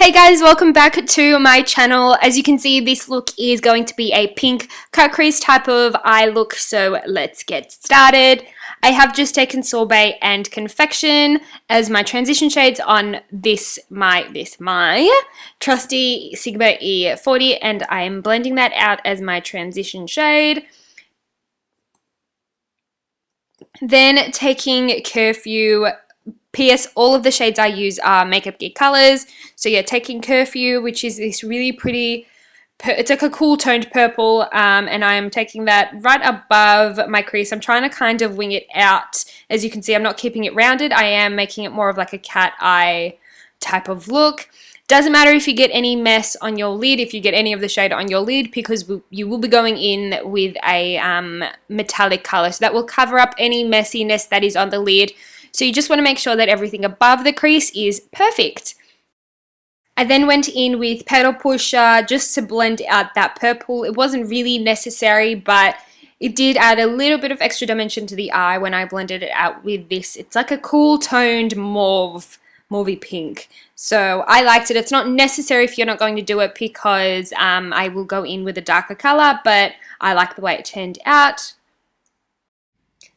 Hey guys, welcome back to my channel. As you can see, this look is going to be a pink cut crease type of eye look, so let's get started. I have just taken Sorbet and Confection as my transition shades on my trusty Sigma E40, and I am blending that out as my transition shade. Then taking Curfew. PS, all of the shades I use are Makeup Geek colors. So yeah, taking Curfew, which is this really pretty, it's like a cool toned purple, and I am taking that right above my crease. I'm trying to kind of wing it out. As you can see, I'm not keeping it rounded. I am making it more of like a cat eye type of look. Doesn't matter if you get any mess on your lid, if you get any of the shade on your lid, because you will be going in with a metallic color. So that will cover up any messiness that is on the lid. So you just want to make sure that everything above the crease is perfect. I then went in with Petal Pusher just to blend out that purple. It wasn't really necessary, but it did add a little bit of extra dimension to the eye when I blended it out with this. It's like a cool toned mauvey pink. So I liked it. It's not necessary if you're not going to do it because I will go in with a darker color, but I like the way it turned out.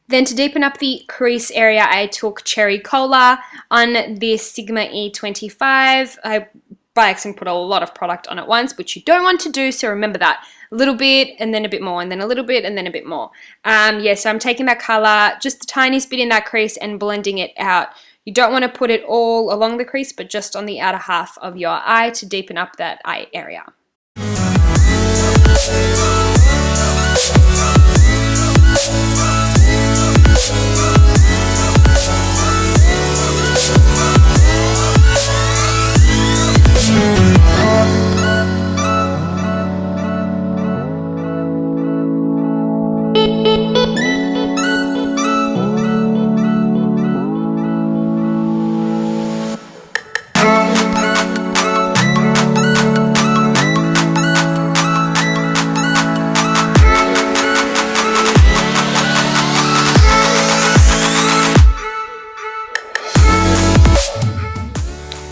Then to deepen up the crease area, I took Cherry Cola on this Sigma E25. I by accident put a lot of product on at once, which you don't want to do, so remember that. A little bit, and then a bit more, and then a little bit, and then a bit more. Yeah, so I'm taking that color, just the tiniest bit in that crease, and blending it out. You don't want to put it all along the crease, but just on the outer half of your eye to deepen up that eye area.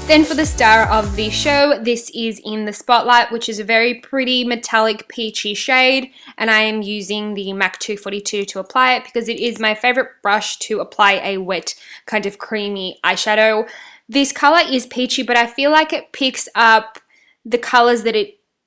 Then for the star of the show, this is in the Spotlight, which is a very pretty metallic peachy shade, and I am using the MAC 242 to apply it because it is my favorite brush to apply a wet kind of creamy eyeshadow. This color is peachy, but I feel like it picks up the colors that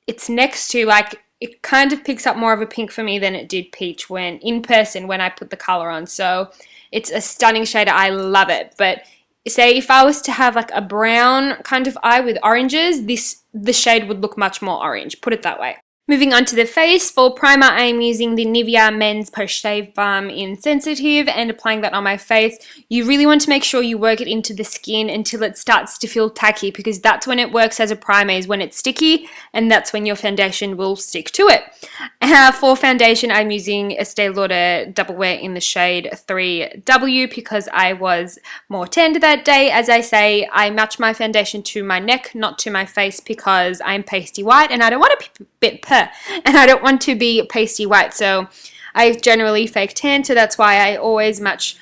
it's next to. Like, it kind of picks up more of a pink for me than it did peach when in person when I put the color on. So it's a stunning shade. I love it. But say if I was to have like a brown kind of eye with oranges, the shade would look much more orange, put it that way. Moving on to the face, for primer I am using the Nivia Men's Post-Shave Balm in Sensitive and applying that on my face. You really want to make sure you work it into the skin until it starts to feel tacky, because that's when it works as a primer, is when it's sticky, and that's when your foundation will stick to it. For foundation I'm using Estee Lauder Double Wear in the shade 3W because I was more tanned that day. As I say, I match my foundation to my neck, not to my face, because I'm pasty white and I don't want to be pasty white, so I generally fake tan, so that's why I always match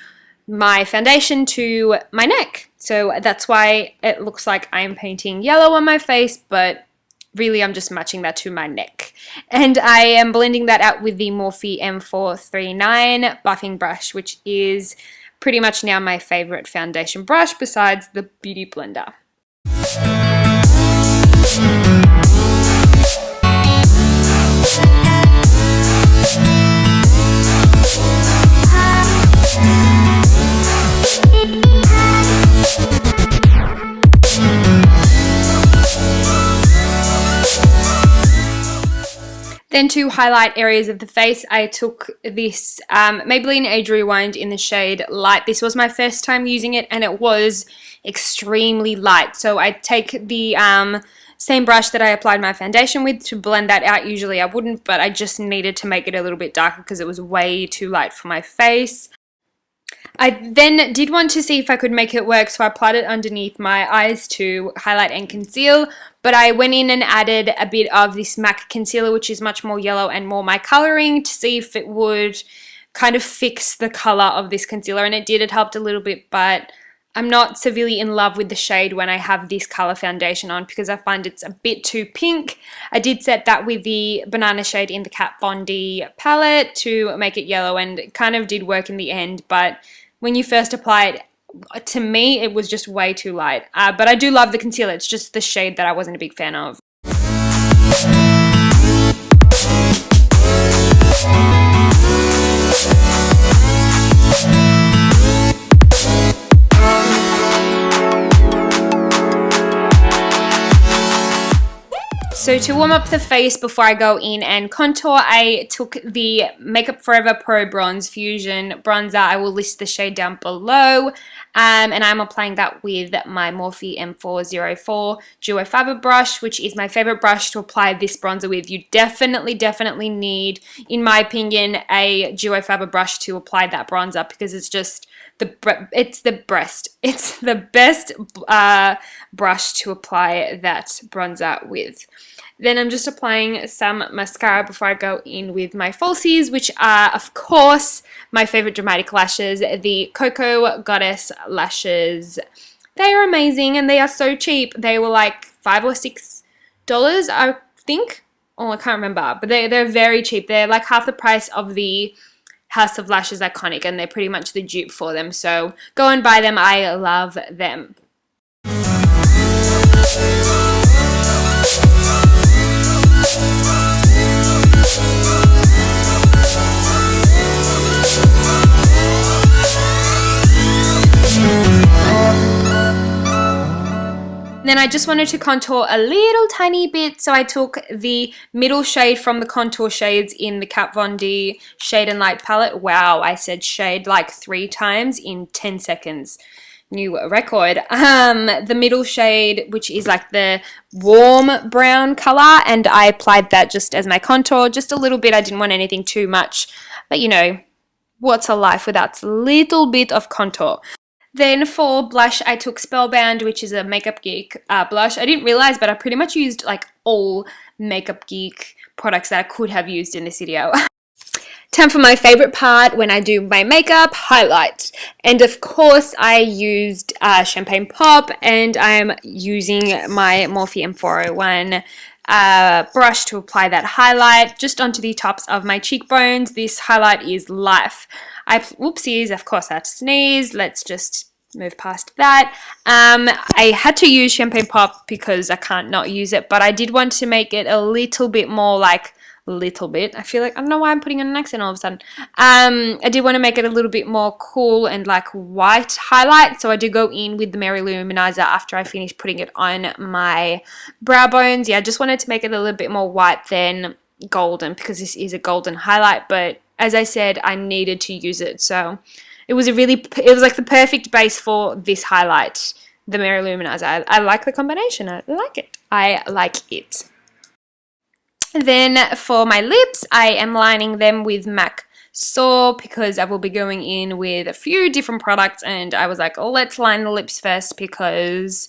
my foundation to my neck. So that's why it looks like I'm painting yellow on my face, but really I'm just matching that to my neck. And I am blending that out with the Morphe M439 buffing brush, which is pretty much now my favorite foundation brush besides the Beauty Blender. Then to highlight areas of the face, I took this Maybeline Age Rewind in the shade Light. This was my first time using it and it was extremely light. So I take the same brush that I applied my foundation with to blend that out. Usually I wouldn't, but I just needed to make it a little bit darker because it was way too light for my face. I then did want to see if I could make it work, so I applied it underneath my eyes to highlight and conceal, but I went in and added a bit of this MAC concealer, which is much more yellow and more my colouring, to see if it would kind of fix the colour of this concealer, and it did. It helped a little bit, but I'm not severely in love with the shade when I have this color foundation on because I find it's a bit too pink. I did set that with the banana shade in the Kat Von D palette to make it yellow, and it kind of did work in the end, but when you first apply it, to me, it was just way too light. But I do love the concealer. It's just the shade that I wasn't a big fan of. So to warm up the face before I go in and contour, I took the Makeup Forever Pro Bronze Fusion Bronzer. I will list the shade down below. And I'm applying that with my Morphe M404 Duo Fiber brush, which is my favorite brush to apply this bronzer with. You definitely need, in my opinion, a Duo Fiber brush to apply that bronzer because it's just it's the best brush to apply that bronzer with. Then I'm just applying some mascara before I go in with my falsies, which are, of course, my favorite dramatic lashes, the KoKo Goddess lashes. They are amazing and they are so cheap. They were like $5 or $6, I think. Oh, I can't remember, but they're very cheap. They're like half the price of the House of Lashes Iconic, and they're pretty much the dupe for them. So go and buy them. I love them. Then I just wanted to contour a little tiny bit, so I took the middle shade from the contour shades in the Kat Von D Shade and Light palette. Wow, I said shade like 3 times in 10 seconds. New record. The middle shade, which is like the warm brown color, and I applied that just as my contour, just a little bit. I didn't want anything too much, but you know, what's a life without a little bit of contour? Then for blush, I took Spellbound, which is a Makeup Geek blush. I didn't realize, but I pretty much used like all Makeup Geek products that I could have used in this video. Time for my favorite part when I do my makeup, highlights. And of course, I used Champagne Pop, and I'm using my Morphe M401 brush to apply that highlight just onto the tops of my cheekbones. This highlight is Life. Whoopsies, of course I had to sneeze. Let's just move past that. I had to use Champagne Pop because I can't not use it, but I did want to make it a little bit more like, I feel like, I don't know why I'm putting on an accent all of a sudden. I did want to make it a little bit more cool and like white highlight, so I did go in with the Mary Lou Manizer after I finished putting it on my brow bones. Yeah, I just wanted to make it a little bit more white than golden because this is a golden highlight, but as I said, I needed to use it, so it was like the perfect base for this highlight, the Mary Lou Manizer. I like the combination. I like it. Then for my lips, I am lining them with MAC Soar because I will be going in with a few different products, and I was like, oh, let's line the lips first because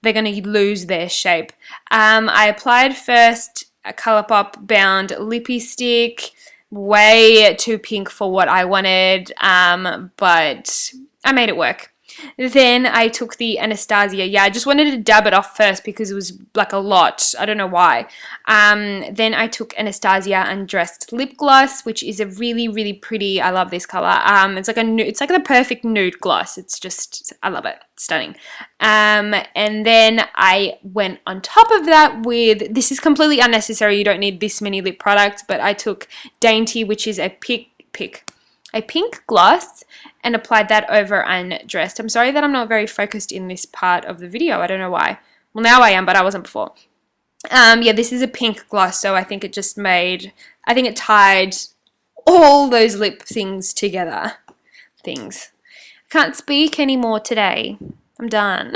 they're going to lose their shape. I applied first a Colourpop Bound lippy stick, way too pink for what I wanted, but I made it work. Then I took the Anastasia. Yeah, I just wanted to dab it off first because it was like a lot. I don't know why. Then I took Anastasia Undressed lip gloss, which is a really pretty. I love this color. It's like it's like the perfect nude gloss. It's just, I love it. It's stunning. And then I went on top of that with, this is completely unnecessary. You don't need this many lip products, but I took Dainty, which is a pink gloss, and applied that over Undressed. I'm sorry that I'm not very focused in this part of the video. I don't know why. Well, now I am, but I wasn't before. Yeah, this is a pink gloss, so I think it just made, I think it tied all those lip things together. I can't speak anymore today. I'm done.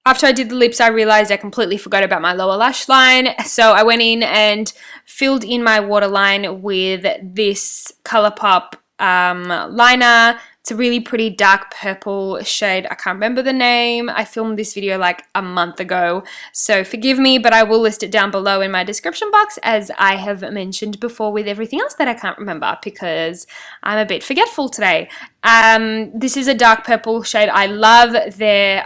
After I did the lips, I realized I completely forgot about my lower lash line, so I went in and filled in my waterline with this Colourpop liner. It's a really pretty dark purple shade. I can't remember the name. I filmed this video like a month ago, so forgive me, but I will list it down below in my description box, as I have mentioned before with everything else that I can't remember because I'm a bit forgetful today. This is a dark purple shade. I love their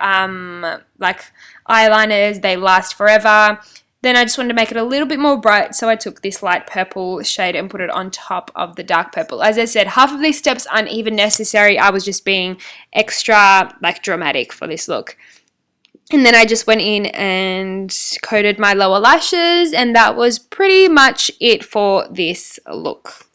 like eyeliners. They last forever. Then I just wanted to make it a little bit more bright, so I took this light purple shade and put it on top of the dark purple. As I said, half of these steps aren't even necessary. I was just being extra like dramatic for this look. And then I just went in and coated my lower lashes, and that was pretty much it for this look.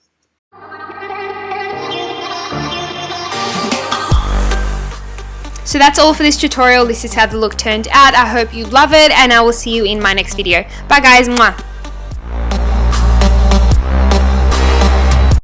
So that's all for this tutorial. This is how the look turned out. I hope you love it, and I will see you in my next video. Bye guys. Mwah.